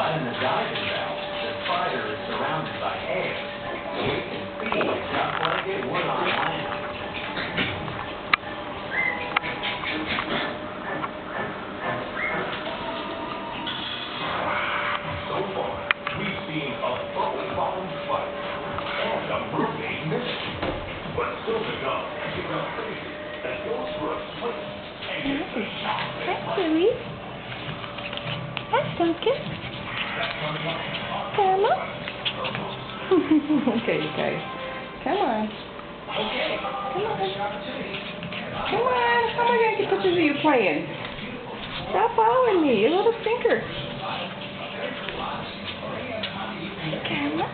But in the diving bell, the spider is surrounded by air, so it can feel just like it would on land. So far, we've seen a bubble-bound fight and a mermaid mission. But still to come, she got crazy and goes for a swim and gets a shock. Hi, Billy. Hi, Duncan. Grandma. Okay, you guys. Come on. Come on. Come on. How am I going to get pictures of you playing? Stop following me, you little stinker. Grandma.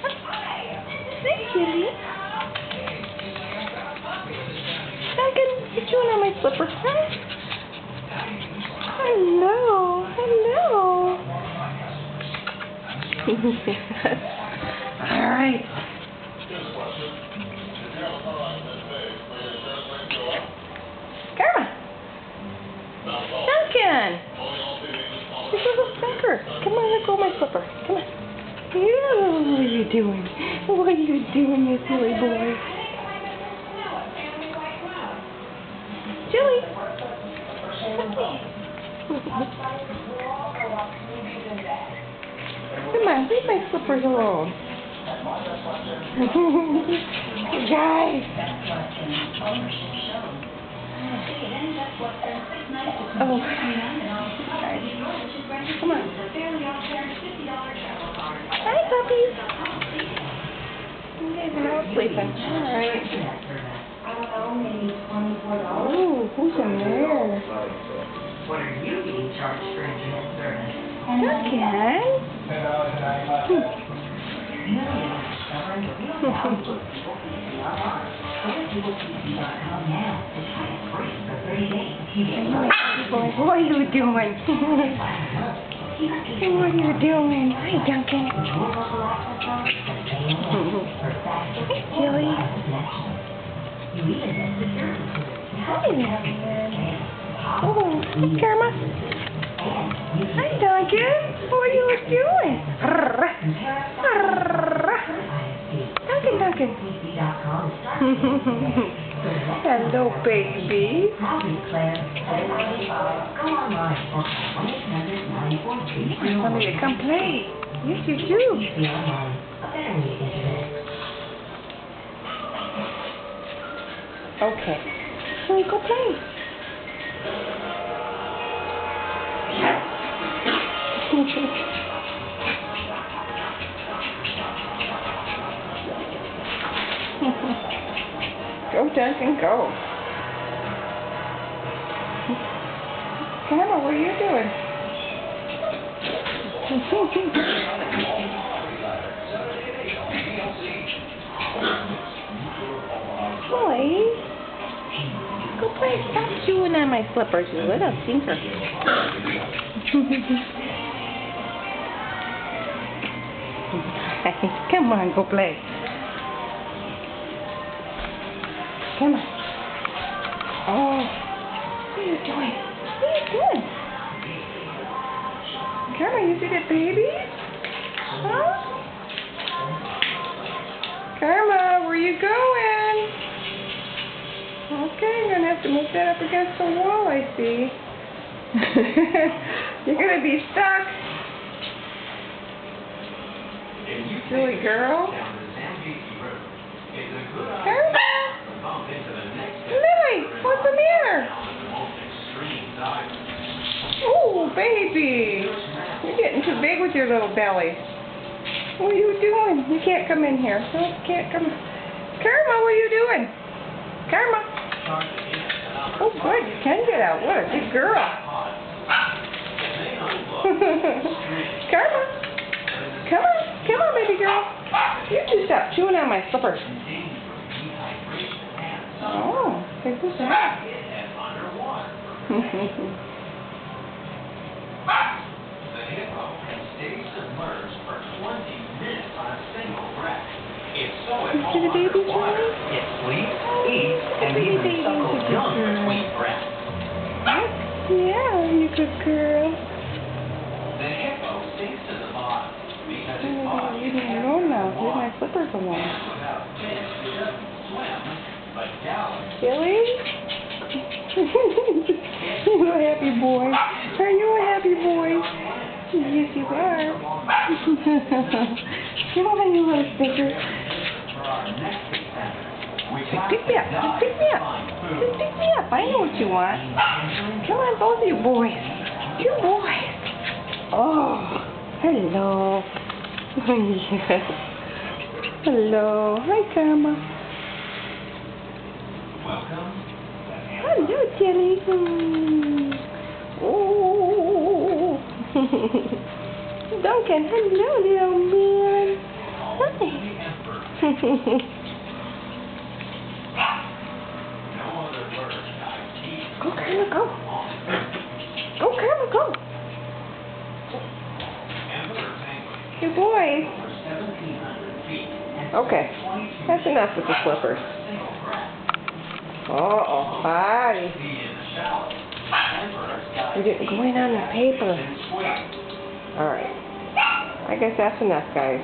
Hi, Billy. Duncan, you're chewing on my slipper. Huh? Hello. Hello. All right. Karma. Duncan. This is a stinker. Come on, let go of my slipper. Come on. Yeah, what are you doing? What are you doing, you silly boy? Chili. Come on, leave my slippers alone. Hey, guys. Oh. Come on. Hi, puppies. You guys are all sleeping. All right. Oh, who's in there? What are you being charged for internet service? Duncan. What are you doing? What are you doing? Hi, Duncan. Hey, Chili. Hi there. Oh, hey, Karma. Hi, Duncan. What are you doing? Duncan. Hello, baby. You want me to come play? Yes, you do. Okay. So we go play. Go, Duncan, go. Grandma, what are you doing? Boy, go play. Stop chewing on my slippers, you little stinker. Come on, go play. Come on. Oh, what are you doing? What are you doing? Come on, you see that baby? Huh? Karma, where you going? Okay, you're going to have to move that up against the wall, I see. You're going to be stuck. Silly girl. Karma? Lily, what's the matter? Oh, baby. You're getting too big with your little belly. What are you doing? You can't come in here. No, you can't come. Karma, what are you doing? Karma. Oh, good. You can get out. What a good girl. Karma. Come on. Come on, baby girl. You two stop chewing on my slippers. Oh, okay, who's that? The hippo can stay submerged for 20 minutes on a single breath. It's so See the baby, Charlie? it sleeps, eats, and even suckles young between breaths. Yeah, you good girl. leave me alone now. Leave my slippers alone. Billy? You a happy boy? Are you a happy boy? Yes, you are. Come on, you little sticker. Pick me up. Just pick me up. Just pick me up. I know what you want. Come on, both of you boys. You boys. Oh, hello. Yes. Hello. Hi, Karma. Hello, Jelly. Oh. Duncan, hello, little man. Hi. Go, Karma, go. Go, Karma, go. You boys. Okay. That's enough with the slippers. Uh-oh, buddy. You're getting going on the paper. Alright. I guess that's enough, guys.